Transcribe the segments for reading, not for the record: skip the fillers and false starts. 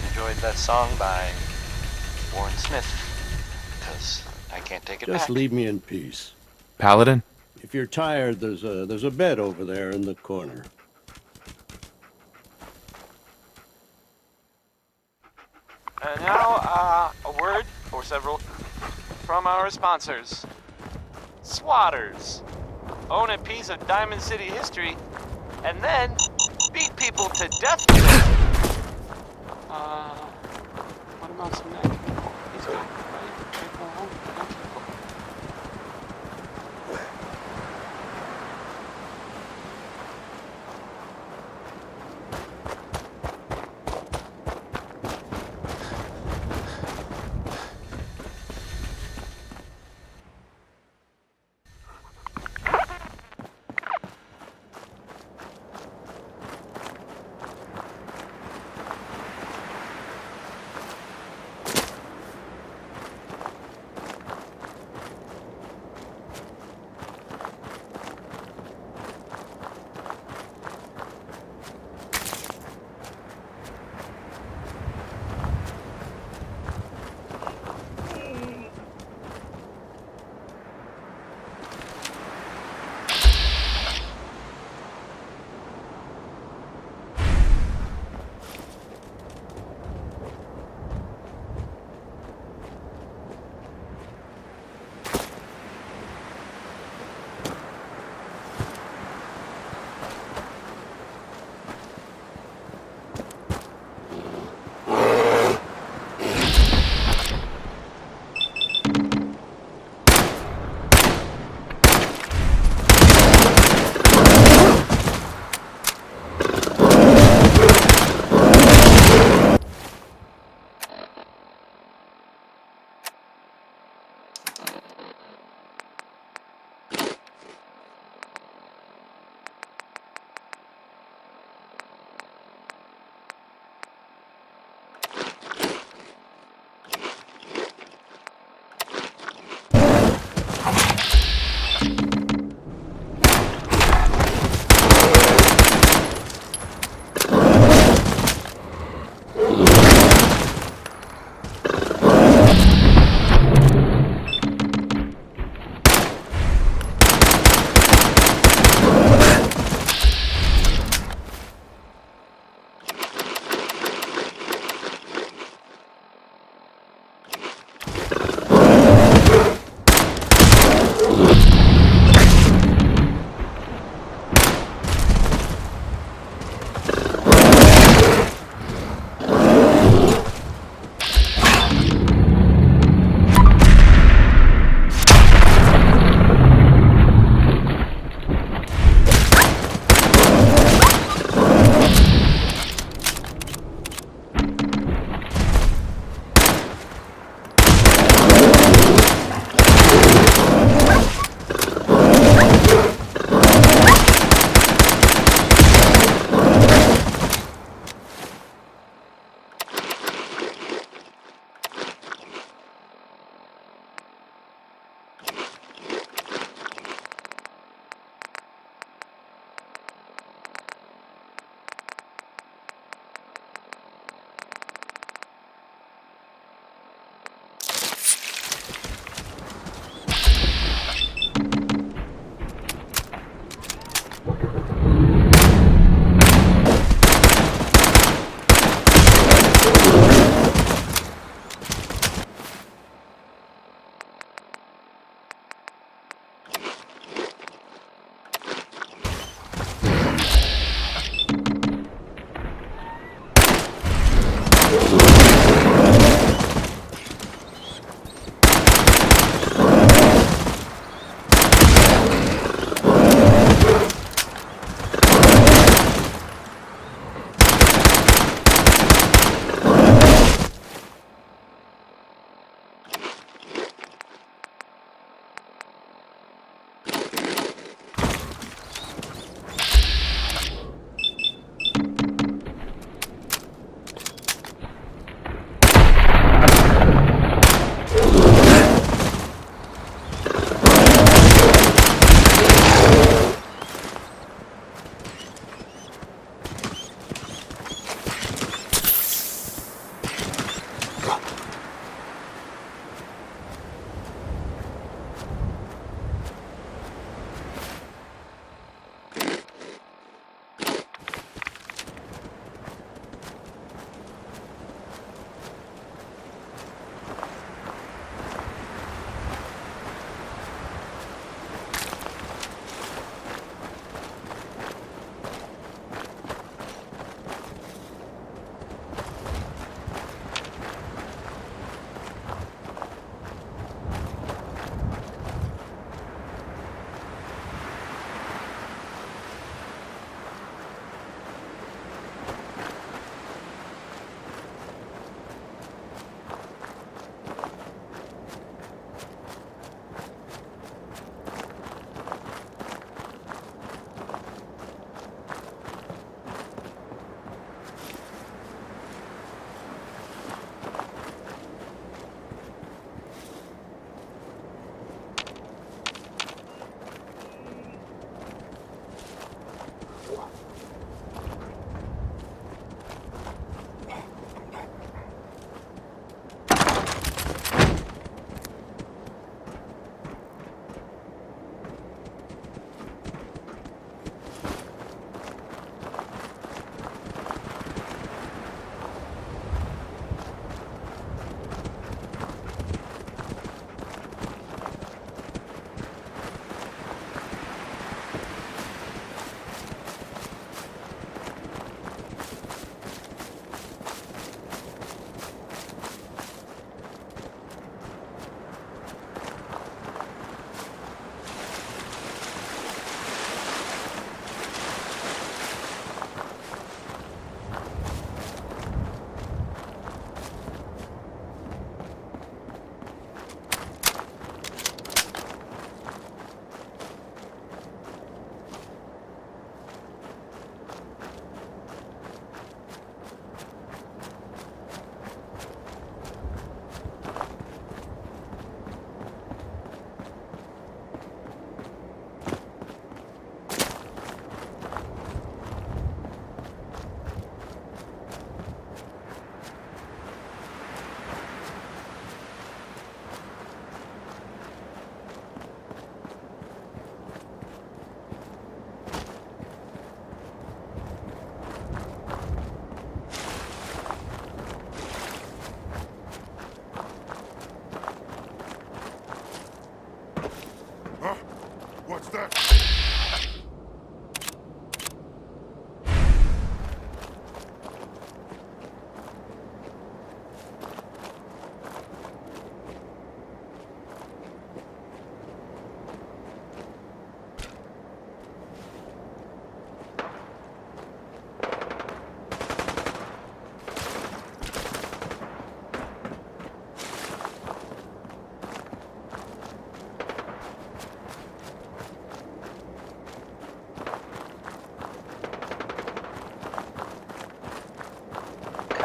enjoyed that song by Warren Smith, because I can't take it back. Just leave me in peace. Paladin? If you're tired, there's a bed over there in the corner. And now, a word or several from our sponsors. Swatters. Own a piece of Diamond City history, and then beat people to death with it. What about some neck? He's good, right? Can't go home.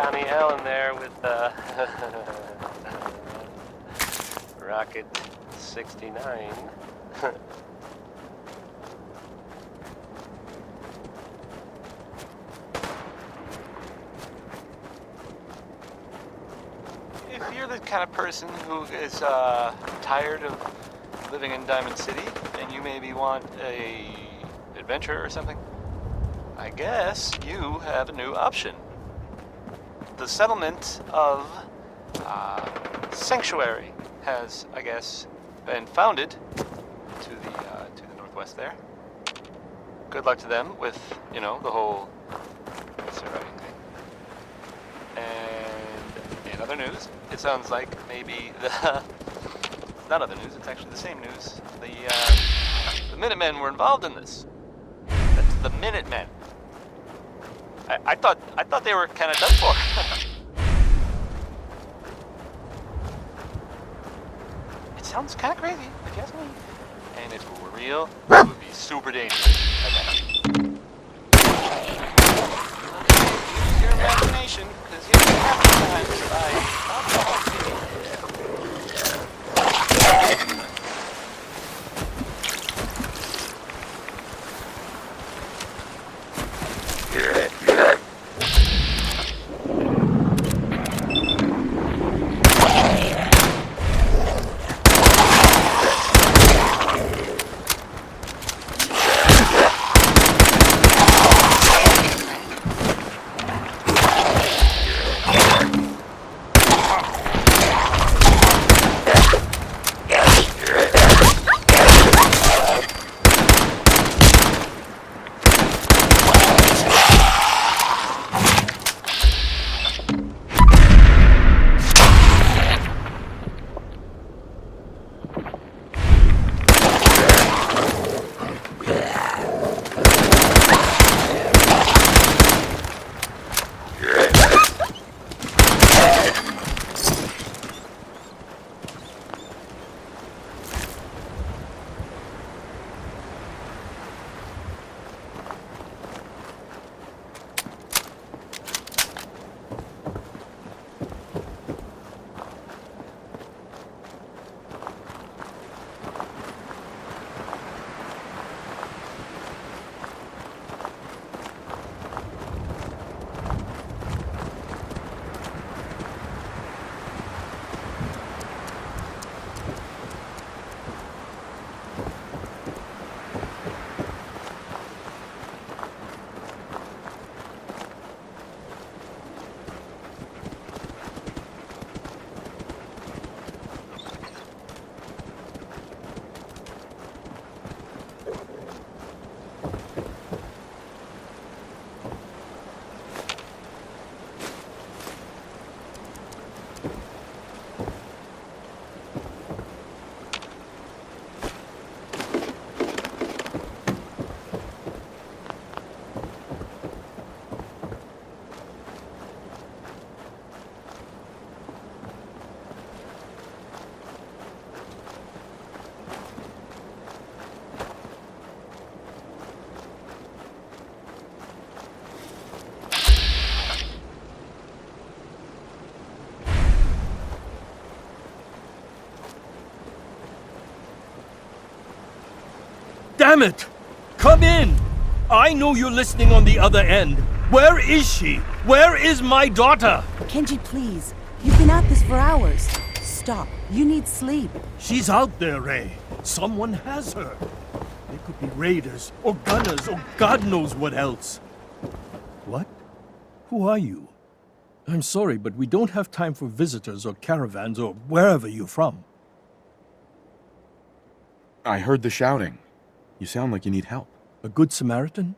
Connie Allen there with Rocket 69. If you're the kind of person who is tired of living in Diamond City and you maybe want a adventure or something, I guess you have a new option. The settlement of Sanctuary has, I guess, been founded to the northwest there. Good luck to them with, you know, the whole surviving thing. And in other news, it sounds like maybe the not other news, it's actually the same news. The Minutemen were involved in this. That's the Minutemen. I thought they were kind of done for. It sounds kind of crazy, if you ask me. And if it were real, it would be super dangerous. Use your imagination, because you know half the times Damn it! Come in! I know you're listening on the other end. Where is she? Where is my daughter? Kenji, please. You've been at this for hours. Stop. You need sleep. She's out there, Ray. Someone has her. They could be raiders, or gunners, or God knows what else. What? Who are you? I'm sorry, but we don't have time for visitors or caravans or wherever you're from. I heard the shouting. You sound like you need help. A good Samaritan?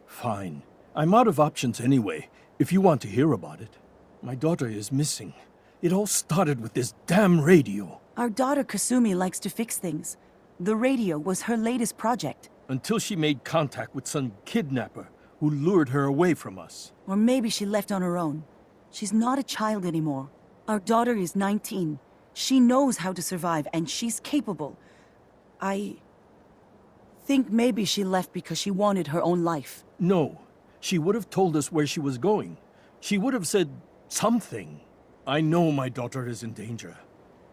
Fine. I'm out of options anyway, if you want to hear about it. My daughter is missing. It all started with this damn radio. Our daughter Kasumi likes to fix things. The radio was her latest project. Until she made contact with some kidnapper who lured her away from us. Or maybe she left on her own. She's not a child anymore. Our daughter is 19. She knows how to survive, and she's capable. I think maybe she left because she wanted her own life. No. She would have told us where she was going. She would have said, Something. I know my daughter is in danger.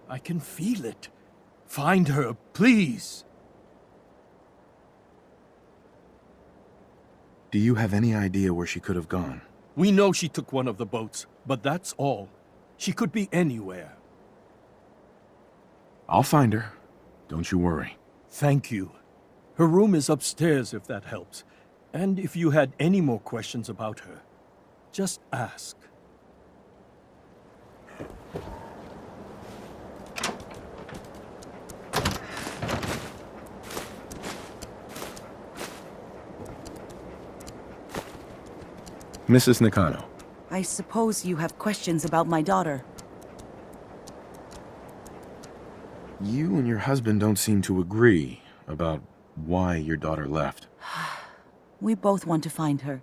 I can feel it. Find her, please. Do you have any idea where she could have gone? We know she took one of the boats, but that's all. She could be anywhere. I'll find her. Don't you worry. Thank you. Her room is upstairs if that helps. And if you had any more questions about her, just ask. Mrs. Nakano. I suppose you have questions about my daughter. You and your husband don't seem to agree about why your daughter left. We both want to find her.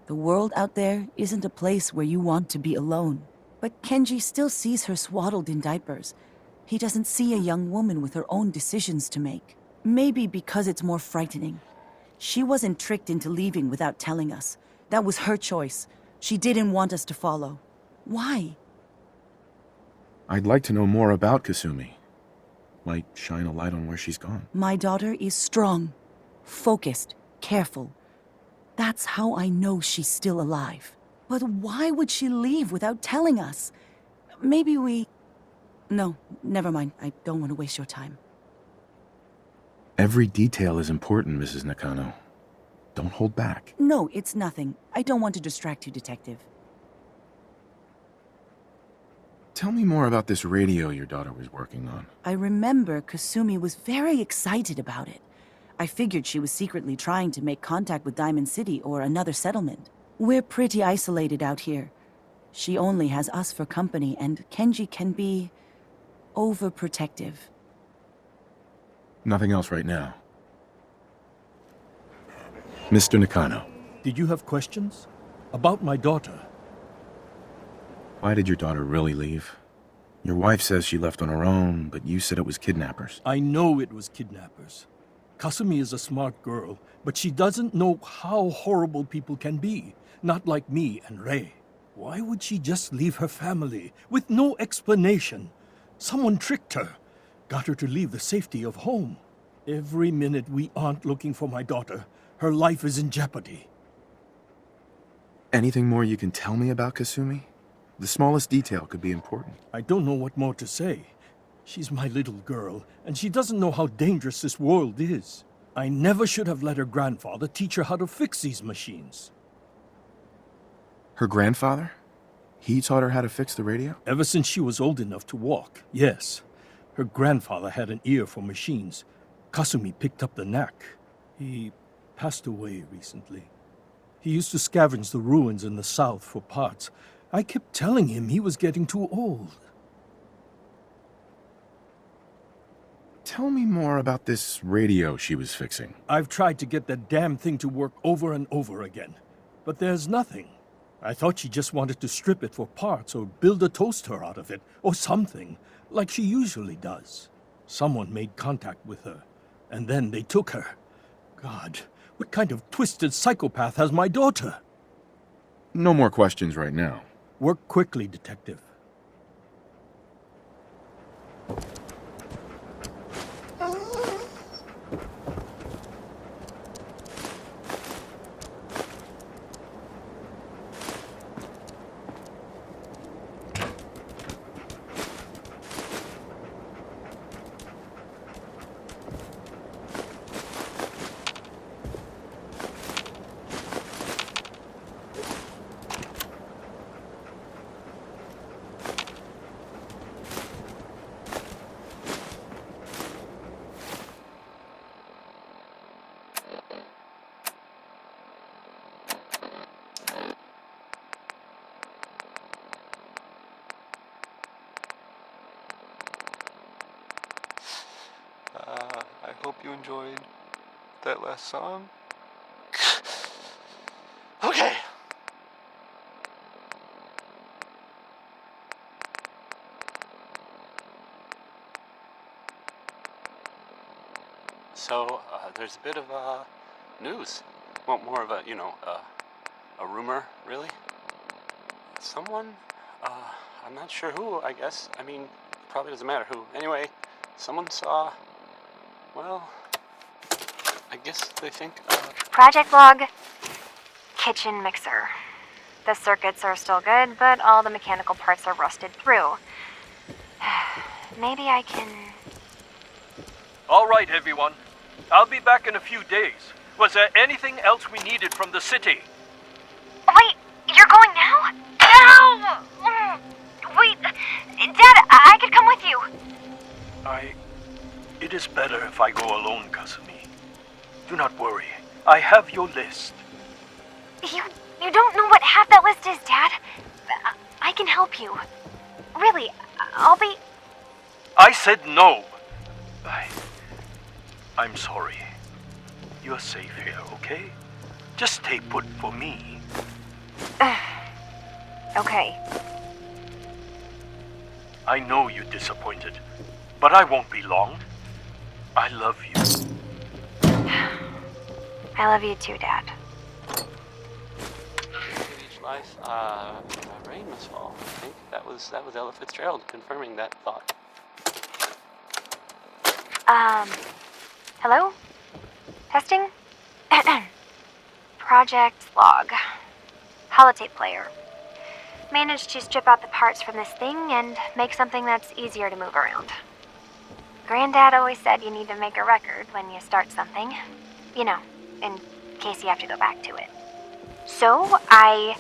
The world out there isn't a place where you want to be alone. But Kenji still sees her swaddled in diapers. He doesn't see a young woman with her own decisions to make. Maybe because it's more frightening. She wasn't tricked into leaving without telling us. That was her choice. She didn't want us to follow. Why? I'd like to know more about Kasumi. Might shine a light on where she's gone. My daughter is strong, focused, careful. That's how I know she's still alive. But why would she leave without telling us? Maybe we... No, never mind. I don't want to waste your time. Every detail is important, Mrs. Nakano. Don't hold back. No, it's nothing. I don't want to distract you, Detective. Tell me more about this radio your daughter was working on. I remember Kasumi was very excited about it. I figured she was secretly trying to make contact with Diamond City or another settlement. We're pretty isolated out here. She only has us for company, and Kenji can be... overprotective. Nothing else right now. Mr. Nakano, Did you have questions? About my daughter? why did your daughter really leave? Your wife says she left on her own, but you said it was kidnappers. I know it was kidnappers. Kasumi is a smart girl, but she doesn't know how horrible people can be. Not like me and Rei. Why would she just leave her family with no explanation? Someone tricked her. Got her to leave the safety of home. Every minute we aren't looking for my daughter, her life is in jeopardy. Anything more you can tell me about Kasumi? The smallest detail could be important. I don't know what more to say. She's my little girl, and she doesn't know how dangerous this world is. I never should have let her grandfather teach her how to fix these machines. Her grandfather? He taught her how to fix the radio? Ever since she was old enough to walk, yes. Her grandfather had an ear for machines. Kasumi picked up the knack. He passed away recently. He used to scavenge the ruins in the south for parts. I kept telling him he was getting too old. Tell me more about this radio she was fixing. I've tried to get that damn thing to work over and over again, but there's nothing. I thought she just wanted to strip it for parts or build a toaster out of it, or something, like she usually does. Someone made contact with her, and then they took her. God, what kind of twisted psychopath has my daughter? No more questions right now. Work quickly, Detective. I hope you enjoyed that last song. Okay. So, there's a bit of news. Well, more of a, a rumor, really. Someone I'm not sure who, I guess. I mean, probably doesn't matter who. Anyway, someone saw, well, I guess they think, Project log, kitchen mixer. The circuits are still good, but all the mechanical parts are rusted through. Maybe I can... All right, everyone. I'll be back in a few days. Was there anything else we needed from the city? Wait, you're going now? No! Wait, Dad, I could come with you. It is better if I go alone, Kasumi. Do not worry. I have your list. You don't know what half that list is, Dad. I can help you. Really, I'll be... I said no. I'm sorry. You're safe here, okay? Just stay put for me. Okay. I know you're disappointed, but I won't be long. I love you. I love you too, Dad. each life, rain must fall. I think that was Ella Fitzgerald confirming that thought. Hello? Testing? Project log. Holotape player. Managed to strip out the parts from this thing and make something that's easier to move around. Granddad always said you need to make a record when you start something. You know, in case you have to go back to it. So, I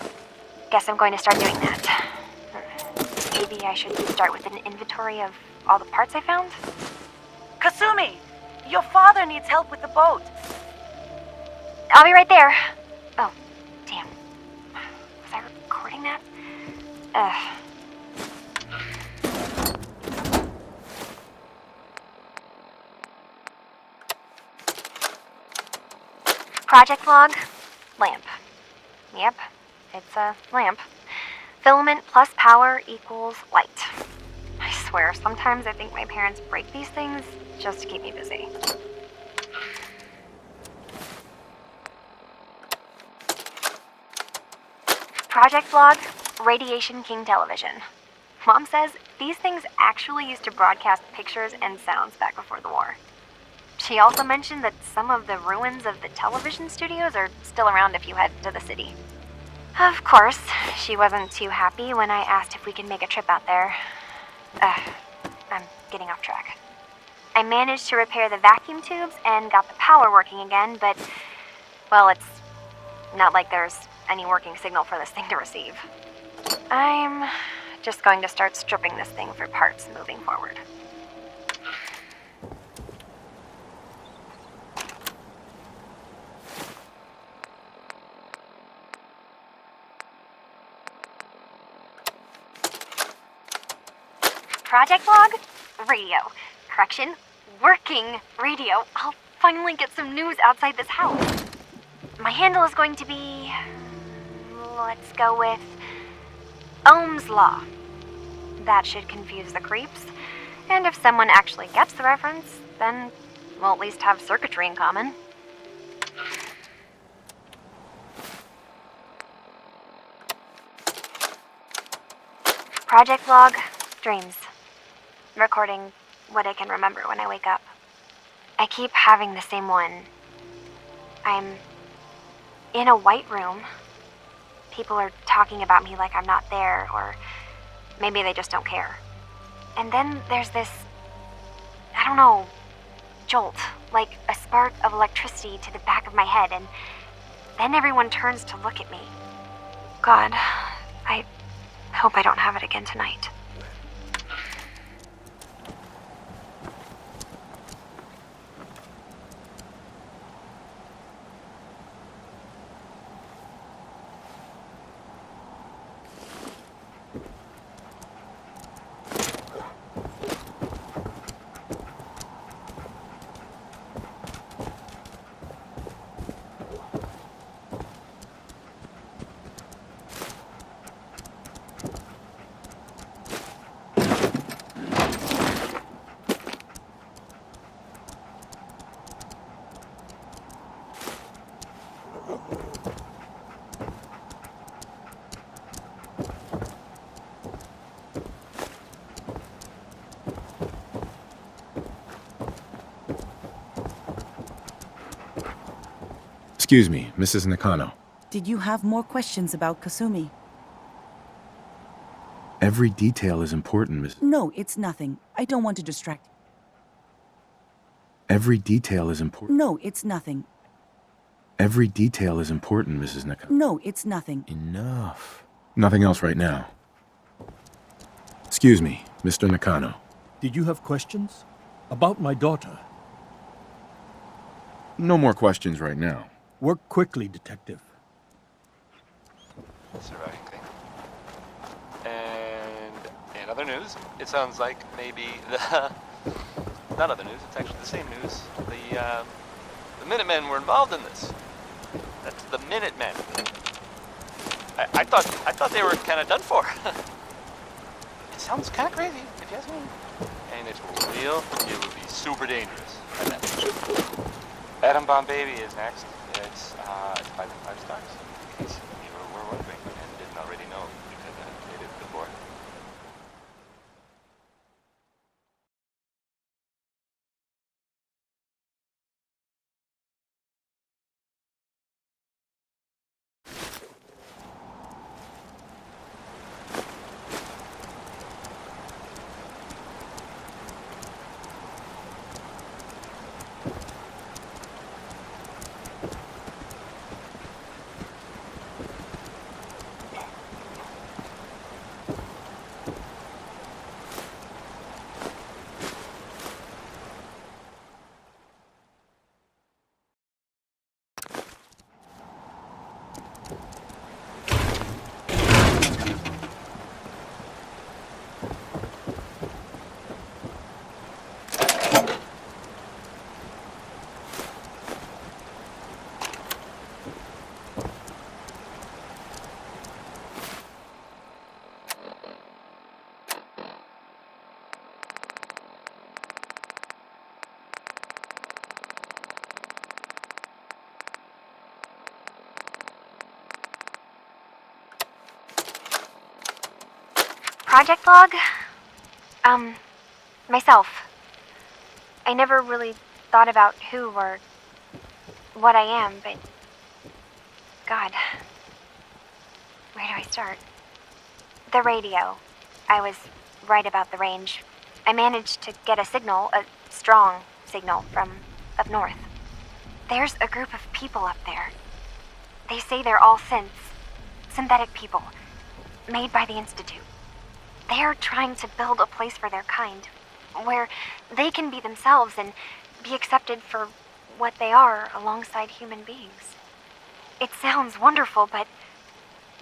guess I'm going to start doing that. Maybe I should start with an inventory of all the parts I found? Kasumi! Your father needs help with the boat. I'll be right there. Oh, damn. Was I recording that? Project log, lamp. Yep, it's a lamp. Filament plus power equals light. I swear, sometimes I think my parents break these things just to keep me busy. Project log, Radiation King television. Mom says these things actually used to broadcast pictures and sounds back before the war. She also mentioned that some of the ruins of the television studios are still around if you head to the city. Of course, she wasn't too happy when I asked if we could make a trip out there. I'm getting off track. I managed to repair the vacuum tubes and got the power working again, but, well, it's not like there's any working signal for this thing to receive. I'm just going to start stripping this thing for parts moving forward. Project log, radio. Correction, working radio. I'll finally get some news outside this house. My handle is going to be... let's go with... Ohm's Law. That should confuse the creeps. And if someone actually gets the reference, then we'll at least have circuitry in common. Project log, dreams. Recording what I can remember when I wake up. I keep having the same one. I'm in a white room. People are talking about me like I'm not there, or maybe they just don't care. And then there's this, I don't know, jolt, like a spark of electricity to the back of my head, and then everyone turns to look at me. God, I hope I don't have it again tonight. Excuse me, Mrs. Nakano. Did you have more questions about Kasumi? Every detail is important, Miss. No, it's nothing. I don't want to distract. Every detail is important. No, it's nothing. Every detail is important, Mrs. Nakano. No, it's nothing. Enough. Nothing else right now. Excuse me, Mr. Nakano. Did you have questions? About my daughter? No more questions right now. Work quickly, Detective. Surviving thing. And in other news, it sounds like maybe the... Not other news, it's actually the same news. The Minutemen were involved in this. That's the Minutemen. I thought they were kind of done for. It sounds kind of crazy, if you ask me. And if it were real, it would be super dangerous. I bet. Atom Bomb Baby is next. It's 5 stars. In case you were wondering and didn't already know because I played it before. Project log? Myself. I never really thought about who or what I am, but... God. Where do I start? The radio. I was right about the range. I managed to get a signal, a strong signal, from up north. There's a group of people up there. They say they're all synthetic people, made by the Institute. They're trying to build a place for their kind, where they can be themselves and be accepted for what they are alongside human beings. It sounds wonderful, but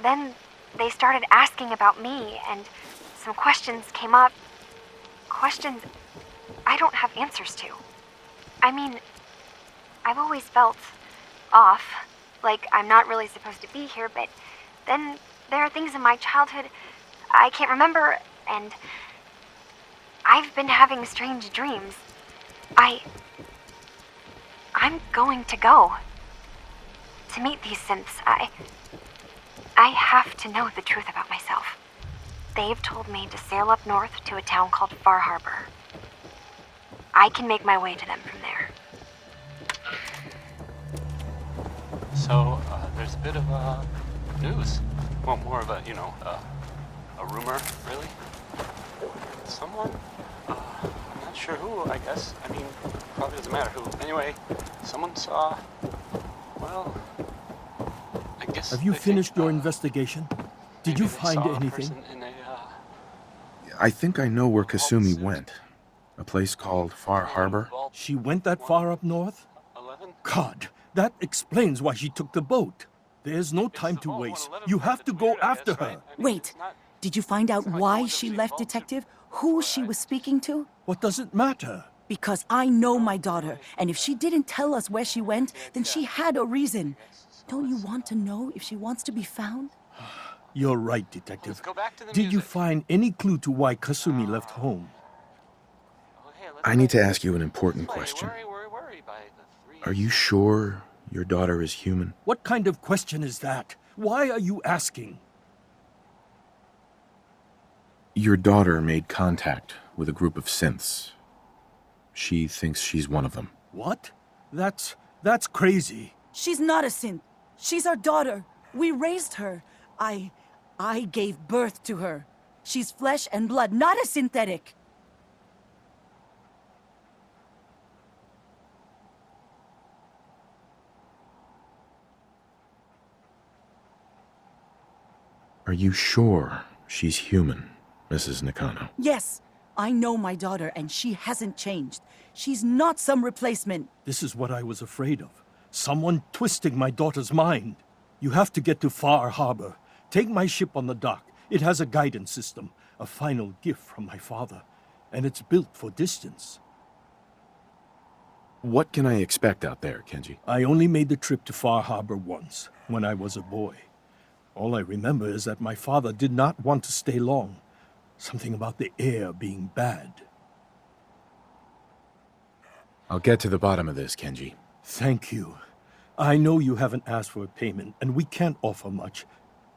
then they started asking about me, and some questions came up. Questions I don't have answers to. I mean, I've always felt off, like I'm not really supposed to be here, but then there are things in my childhood I can't remember, and I've been having strange dreams. I'm going to go to meet these synths. I have to know the truth about myself. They've told me to sail up north to a town called Far Harbor. I can make my way to them from there. So, there's a bit of news. Well, more of a, a rumor, really. Someone, I'm not sure who, I guess. I mean, probably doesn't matter who. Anyway, someone saw, well, I guess. Have you they finished think, your investigation? Did you maybe they find saw a anything? person in a, I think I know where Kasumi went. A place called Far Harbor. She went that far up north? 11? God, that explains why she took the boat. There's no time to waste. You have to go after her. Wait, did you find out why she left, Detective? Who she was speaking to? What does it matter? Because I know my daughter, and if she didn't tell us where she went, then she had a reason. Don't you want to know if she wants to be found? You're right, Detective. Let's go back to the Did you music. find any clue to why Kasumi left home? Oh, hey, let's I need to play- ask you an important play question. Worry by the 3. Are you sure your daughter is human? What kind of question is that? Why are you asking? Your daughter made contact with a group of synths. She thinks she's one of them. What? That's crazy. She's not a synth. She's our daughter. We raised her. I gave birth to her. She's flesh and blood, not a synthetic. Are you sure she's human, Mrs. Nakano? Yes, I know my daughter, and she hasn't changed. She's not some replacement. This is what I was afraid of. Someone twisting my daughter's mind. You have to get to Far Harbor. Take my ship on the dock. It has a guidance system, a final gift from my father, and it's built for distance. What can I expect out there, Kenji? I only made the trip to Far Harbor once, when I was a boy. All I remember is that my father did not want to stay long. Something about the air being bad. I'll get to the bottom of this, Kenji. Thank you. I know you haven't asked for a payment, and we can't offer much.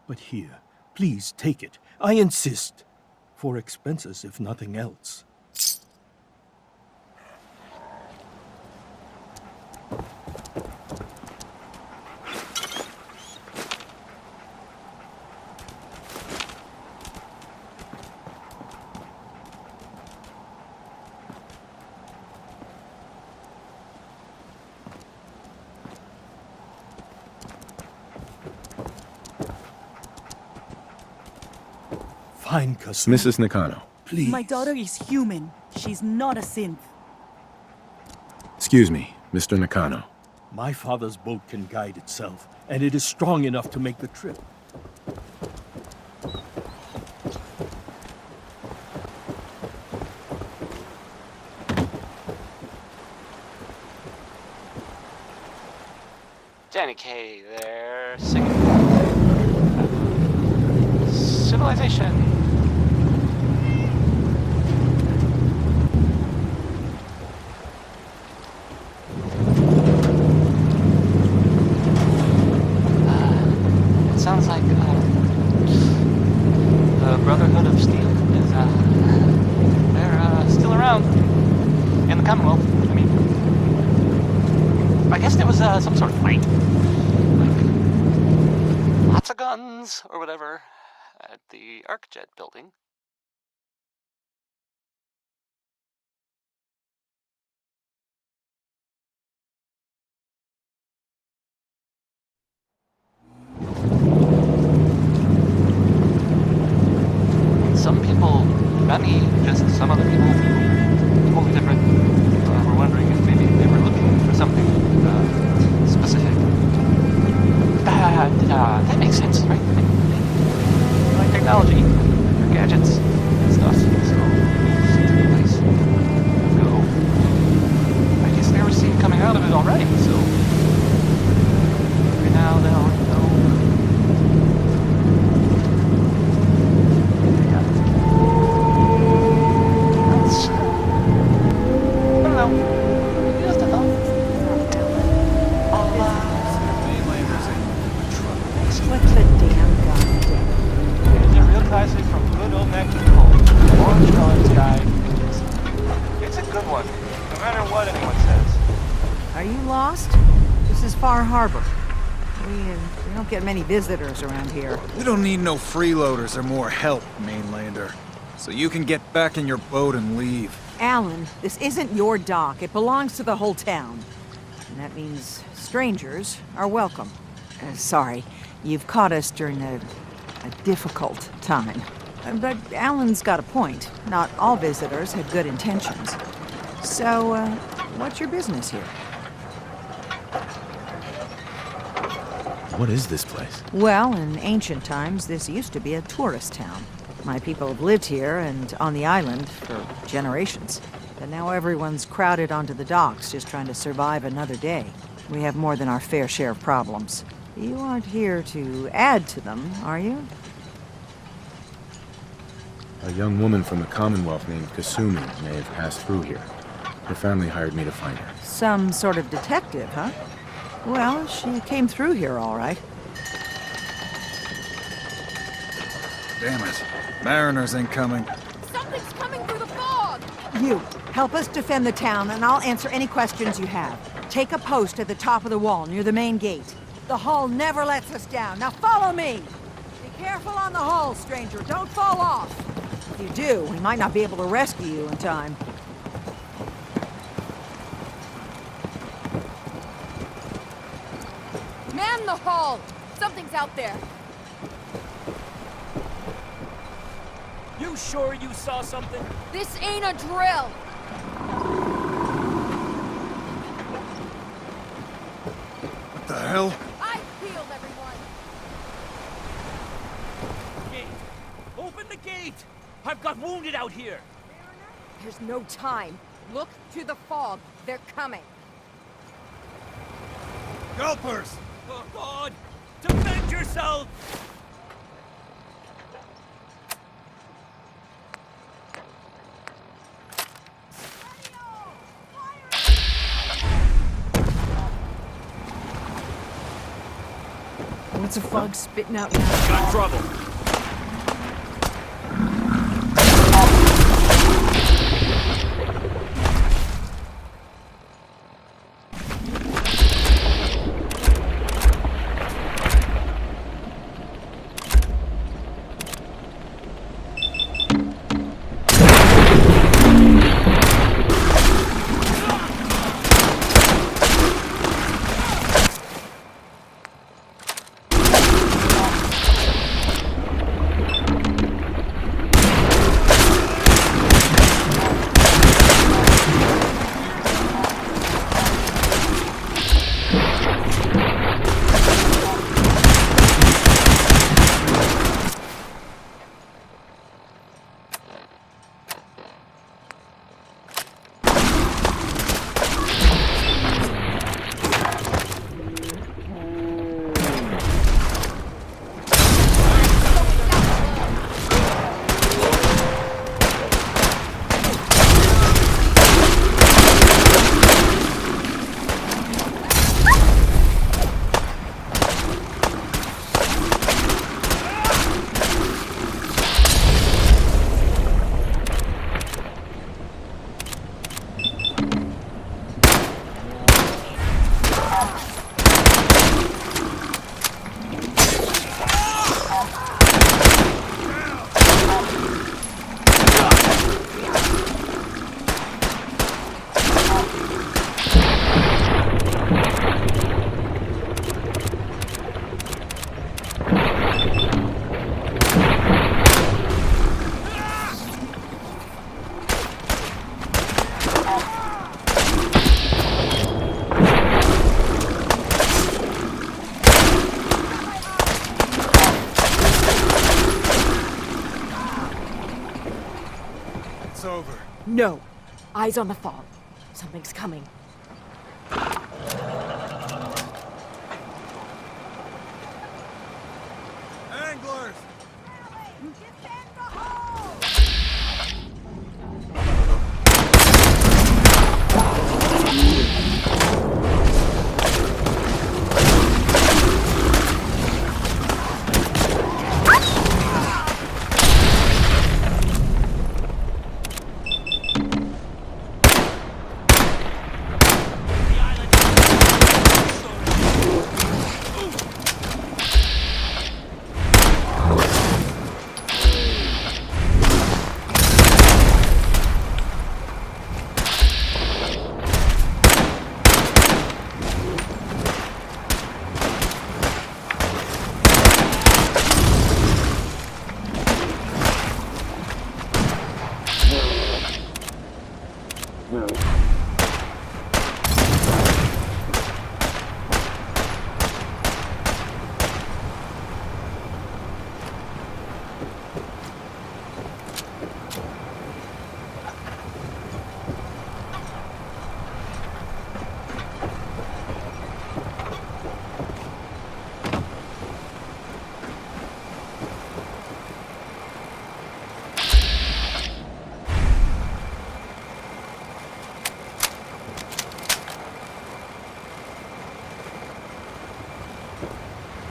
But here, please take it. I insist. For expenses, if nothing else. Fine, Kasumi. Mrs. Nakano. Please. My daughter is human. She's not a synth. Excuse me, Mr. Nakano. My father's boat can guide itself, and it is strong enough to make the trip. Danny Kaye there, singing. Civilization. It sounds like the Brotherhood of Steel is they're still around in the Commonwealth. I mean, I guess there was some sort of fight, like lots of guns or whatever, at the ArcJet building. Some people, not me, just some other people, totally different, were wondering if maybe they were looking for something specific. That makes sense, right? They like technology, or gadgets, and stuff, so seems a place to go. I guess they were seen coming out of it already, so maybe now they'll know. What's the damn gun? It's a real classic from good old Mac Nicole. Orange colored sky. It's a good one, no matter what anyone says. Are you lost? This is Far Harbor. We don't get many visitors around here. We don't need no freeloaders or more help, mainlander. So you can get back in your boat and leave. Alan, this isn't your dock. It belongs to the whole town. And that means strangers are welcome. Sorry, you've caught us during a difficult time. But Alan's got a point. Not all visitors have good intentions. So, what's your business here? What is this place? Well, in ancient times, this used to be a tourist town. My people have lived here and on the island for generations. But now everyone's crowded onto the docks, just trying to survive another day. We have more than our fair share of problems. You aren't here to add to them, are you? A young woman from the Commonwealth named Kasumi may have passed through here. Her family hired me to find her. Some sort of detective, huh? Well, she came through here all right. Damn it. Mariners incoming. Something's coming through the fog! You, help us defend the town, and I'll answer any questions you have. Take a post at the top of the wall near the main gate. The hull never lets us down. Now follow me! Be careful on the hull, stranger. Don't fall off. If you do, we might not be able to rescue you in time. Man the hull! Something's out there. You sure you saw something? This ain't a drill! What the hell? I healed everyone! Gate! Open the gate! I've got wounded out here! There's no time. Look to the fog. They're coming. Gulpers! Oh, God! Defend yourself! What's the fog spitting out now? Got trouble! It's over. No. Eyes on the fog. Something's coming. Anglers!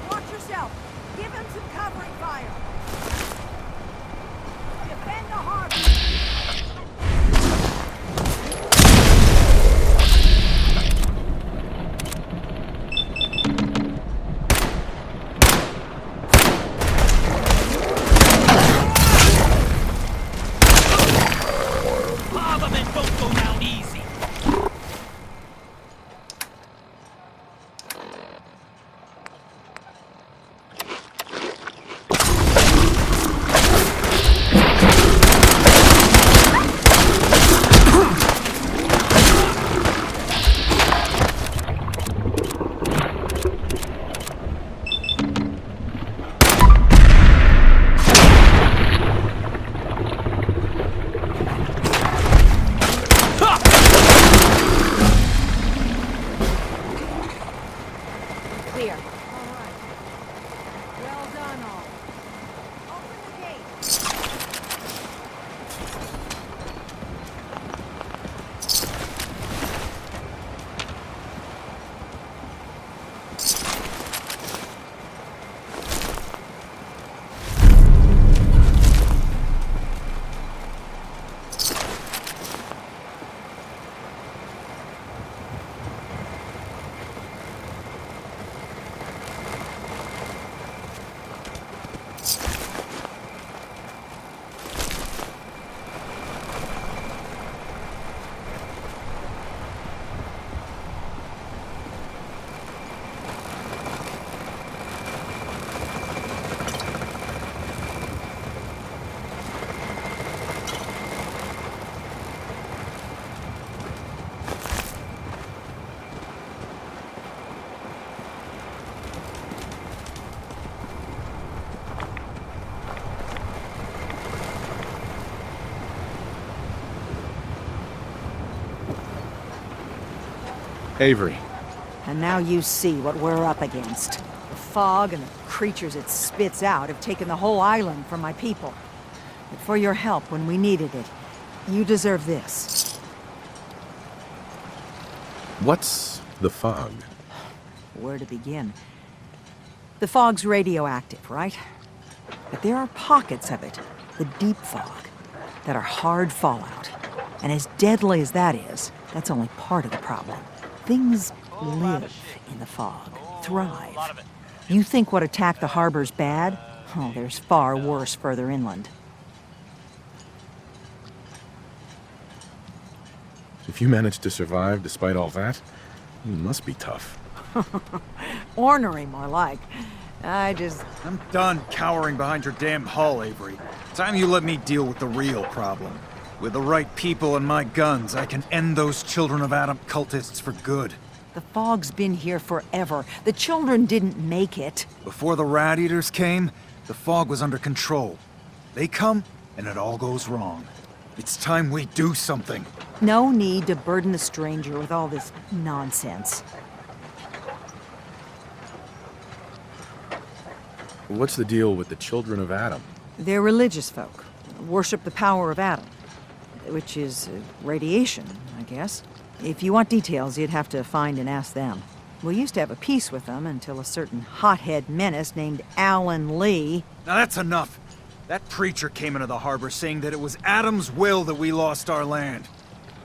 Watch yourself. Give him some covering fire. Defend the harbor. and all. Open the gate. Avery. And now you see what we're up against. The fog and the creatures it spits out have taken the whole island from my people. But for your help when we needed it, you deserve this. What's the fog? Where to begin? The fog's radioactive, right? But there are pockets of it, the deep fog, that are hard fallout. And as deadly as that is, that's only part of the problem. Things live in the fog, thrive. You think what attacked the harbor's bad? Oh, there's far worse further inland. If you managed to survive despite all that, you must be tough. Ornery, more like. I'm done cowering behind your damn hull, Avery. Time you let me deal with the real problem. With the right people and my guns, I can end those Children of Adam cultists for good. The fog's been here forever. The children didn't make it. Before the Rat Eaters came, the fog was under control. They come, and it all goes wrong. It's time we do something. No need to burden the stranger with all this nonsense. What's the deal with the Children of Adam? They're religious folk. Worship the power of Adam. Which is radiation, I guess. If you want details, you'd have to find and ask them. We used to have a peace with them until a certain hothead menace named Alan Lee... Now that's enough. That preacher came into the harbor saying that it was Adam's will that we lost our land.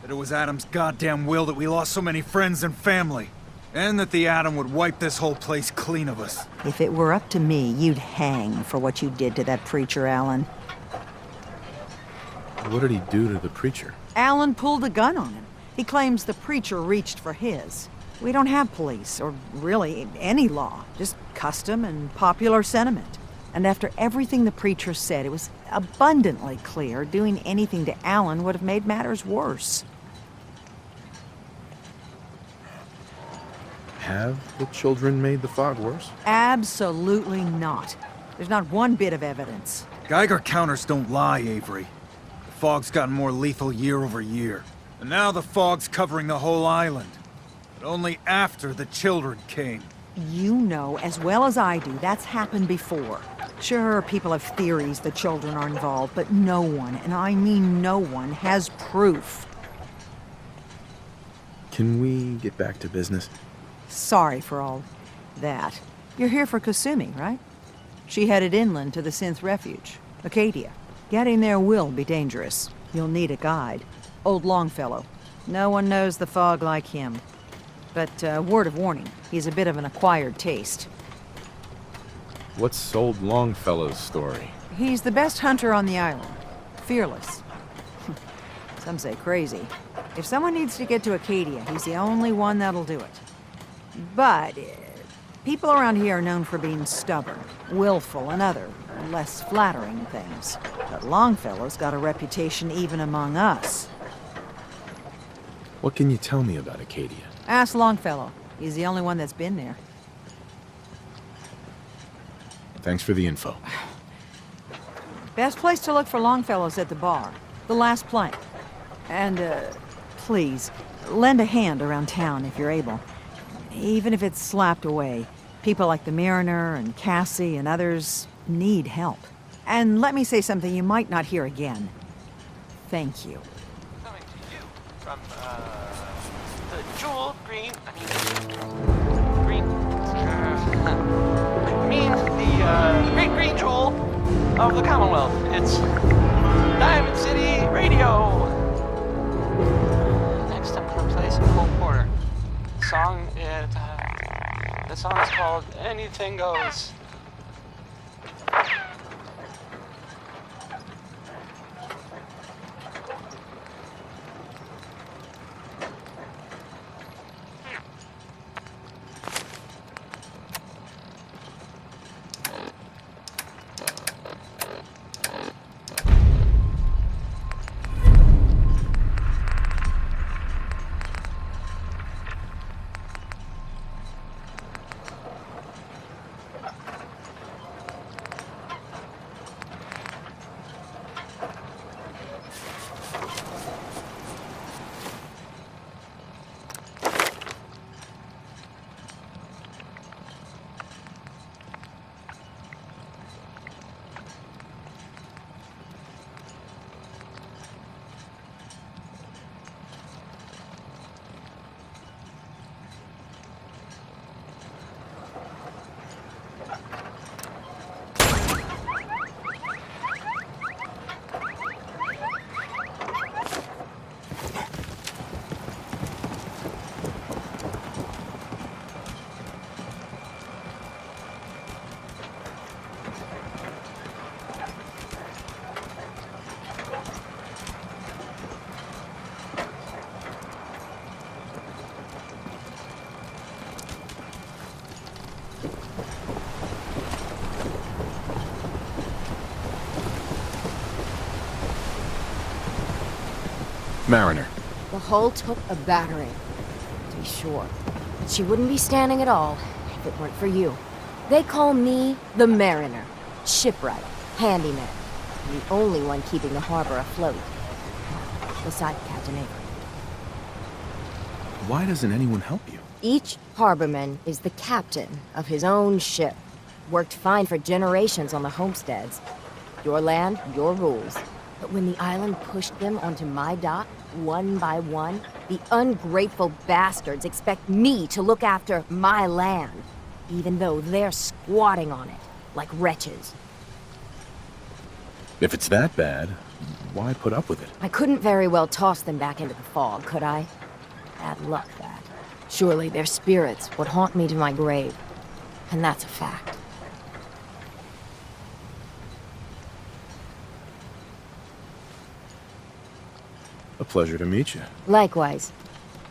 That it was Adam's goddamn will that we lost so many friends and family. And that the Adam would wipe this whole place clean of us. If it were up to me, you'd hang for what you did to that preacher, Alan. What did he do to the preacher? Alan pulled a gun on him. He claims the preacher reached for his. We don't have police, or really any law, just custom and popular sentiment. And after everything the preacher said, it was abundantly clear doing anything to Alan would have made matters worse. Have the children made the fog worse? Absolutely not. There's not one bit of evidence. Geiger counters don't lie, Avery. The fog's gotten more lethal year over year. And now the fog's covering the whole island. But only after the children came. You know as well as I do that's happened before. Sure, people have theories the children are involved, but no one, and I mean no one, has proof. Can we get back to business? Sorry for all that. You're here for Kasumi, right? She headed inland to the Synth Refuge, Acadia. Getting there will be dangerous. You'll need a guide. Old Longfellow. No one knows the fog like him. But word of warning, he's a bit of an acquired taste. What's old Longfellow's story? He's the best hunter on the island. Fearless. Some say crazy. If someone needs to get to Acadia, he's the only one that'll do it. But people around here are known for being stubborn, willful, and other, less flattering things. But Longfellow's got a reputation even among us. What can you tell me about Acadia? Ask Longfellow. He's the only one that's been there. Thanks for the info. Best place to look for Longfellow's at the bar. The last plank. And, please, lend a hand around town if you're able. Even if it's slapped away. People like the Mariner and Cassie and others need help. And let me say something you might not hear again. Thank you. Coming to you from, the jewel green, the great green jewel of the Commonwealth. It's Diamond City Radio. Next I'm gonna play some Cole Porter. The song is called Anything Goes. Mariner. The hull took a battering, to be sure. But she wouldn't be standing at all if it weren't for you. They call me the Mariner, shipwright, handyman, and the only one keeping the harbor afloat. Beside Captain Avery. Why doesn't anyone help you? Each harborman is the captain of his own ship. Worked fine for generations on the homesteads. Your land, your rules. But when the island pushed them onto my dock, one by one, the ungrateful bastards expect me to look after my land, even though they're squatting on it, like wretches. If it's that bad, why put up with it? I couldn't very well toss them back into the fog, could I? Bad luck, that. Surely their spirits would haunt me to my grave. And that's a fact. A pleasure to meet you. Likewise.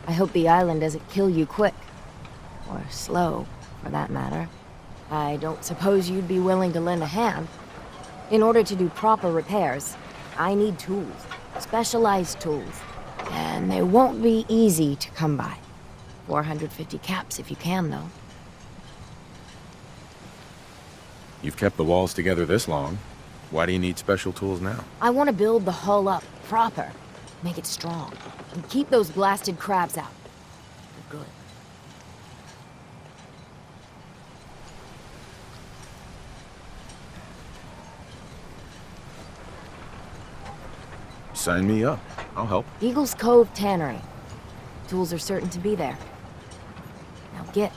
I hope the island doesn't kill you quick. Or slow, for that matter. I don't suppose you'd be willing to lend a hand. In order to do proper repairs, I need tools. Specialized tools. And they won't be easy to come by. 450 caps if you can, though. You've kept the walls together this long. Why do you need special tools now? I want to build the hull up proper. Make it strong. And keep those blasted crabs out. For good. Sign me up. I'll help. Eagle's Cove Tannery. Tools are certain to be there. Now get.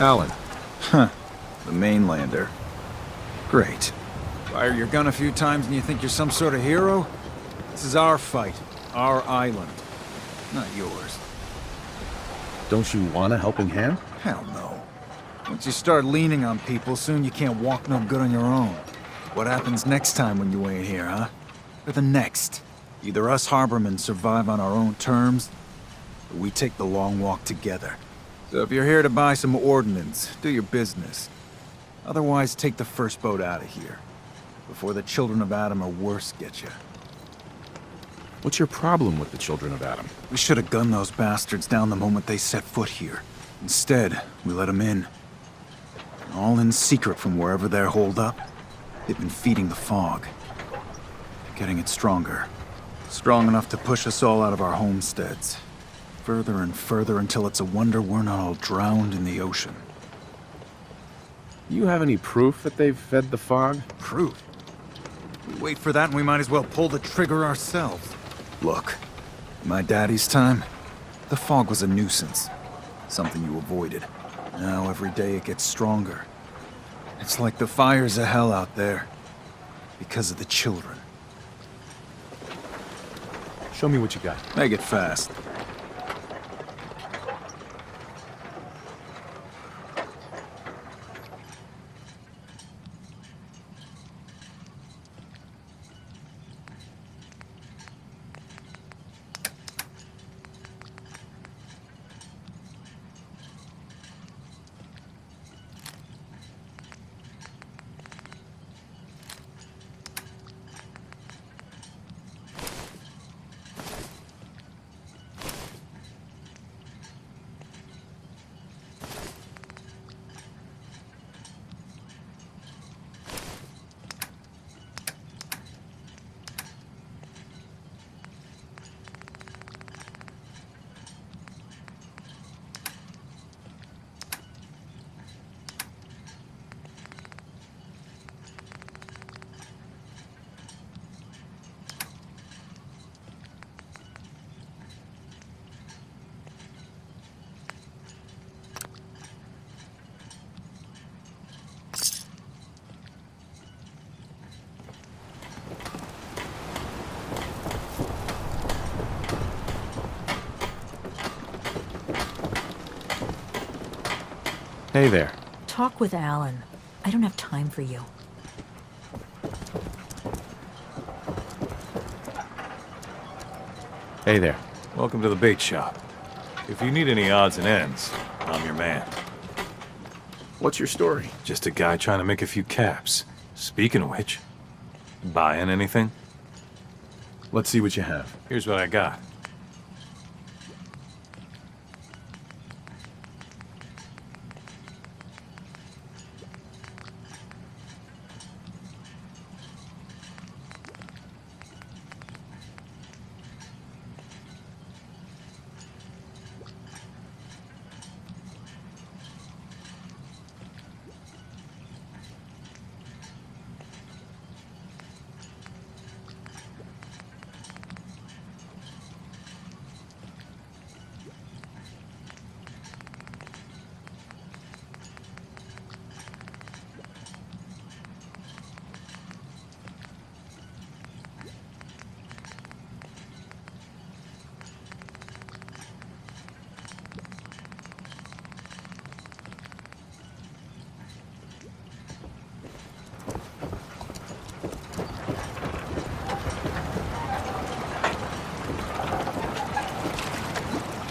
Alan. Huh. The mainlander. Great. Fire your gun a few times and you think you're some sort of hero? This is our fight. Our island. Not yours. Don't you want a helping hand? Hell no. Once you start leaning on people, soon you can't walk no good on your own. What happens next time when you ain't here, huh? Or the next? Either us harbormen survive on our own terms, or we take the long walk together. So if you're here to buy some ordnance, do your business. Otherwise, take the first boat out of here, before the children of Adam or worse get you. What's your problem with the children of Adam? We should have gunned those bastards down the moment they set foot here. Instead, we let them in. All in secret from wherever they're holed up. They've been feeding the fog. Getting it stronger. Strong enough to push us all out of our homesteads. Further and further until it's a wonder we're not all drowned in the ocean. You have any proof that they've fed the fog? Proof? We wait for that and we might as well pull the trigger ourselves. Look, in my daddy's time, the fog was a nuisance. Something you avoided. Now every day it gets stronger. It's like the fires of hell out there. Because of the children. Show me what you got. Make it fast. Hey there. Talk with Alan. I don't have time for you. Hey there. Welcome to the bait shop. If you need any odds and ends, I'm your man. What's your story? Just a guy trying to make a few caps. Speaking of which, buying anything? Let's see what you have. Here's what I got.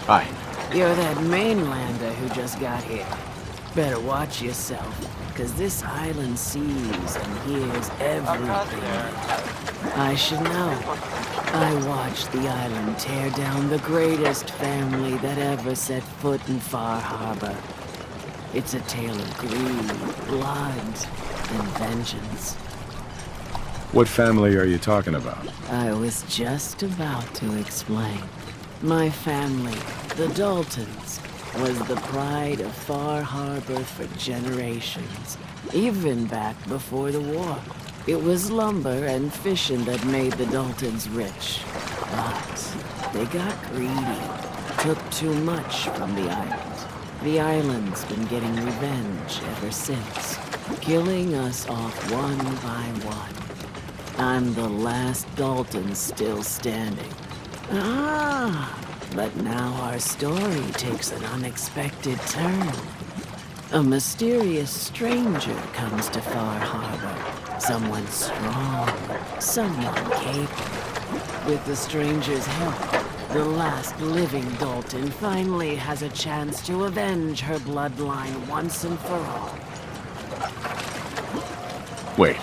Hi. You're that mainlander who just got here. Better watch yourself, because this island sees and hears everything. I should know. I watched the island tear down the greatest family that ever set foot in Far Harbor. It's a tale of greed, blood, and vengeance. What family are you talking about? I was just about to explain. My family, the Daltons, was the pride of Far Harbor for generations, even back before the war. It was lumber and fishing that made the Daltons rich. But they got greedy, took too much from the island. The island's been getting revenge ever since, killing us off one by one. I'm the last Dalton still standing. But now our story takes an unexpected turn. A mysterious stranger comes to Far Harbor. Someone strong, someone capable. With the stranger's help, the last living Dalton finally has a chance to avenge her bloodline once and for all. Wait,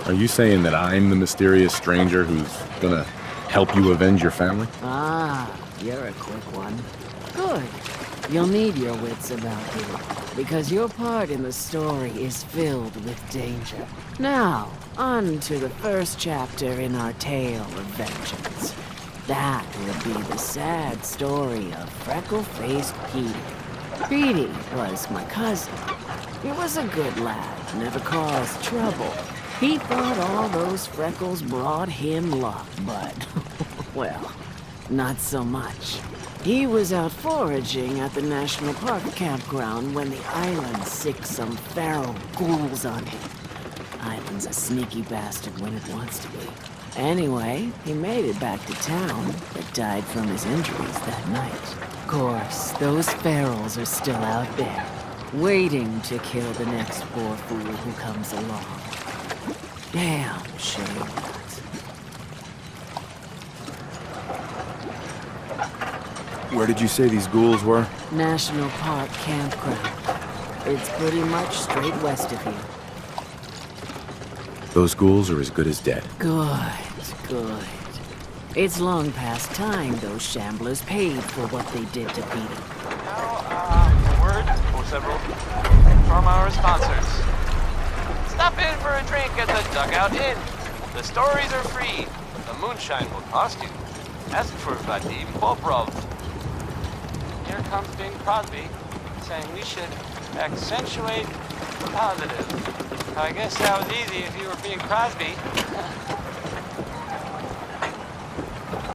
are you saying that I'm the mysterious stranger who's gonna help you avenge your family? You're a quick one. Good. You'll need your wits about you, because your part in the story is filled with danger. Now, on to the first chapter in our tale of vengeance. That would be the sad story of freckle-faced Petey. Petey was my cousin. He was a good lad, never caused trouble. He thought all those freckles brought him luck, but, well, not so much. He was out foraging at the National Park campground when the island sicked some feral ghouls on him. Island's a sneaky bastard when it wants to be. Anyway, he made it back to town, but died from his injuries that night. Of course, those ferals are still out there, waiting to kill the next poor fool who comes along. Damn shame. Where did you say these ghouls were? National Park campground. It's pretty much straight west of here. Those ghouls are as good as dead. Good. It's long past time those shamblers paid for what they did to Petey. Now, a word or several from our sponsors. Stop in for a drink at the Dugout Inn. The stories are free, but the moonshine will cost you. Ask for Vadim Bobrov. Here comes Bing Crosby, saying we should accentuate the positive. I guess that was easy if you were being Crosby.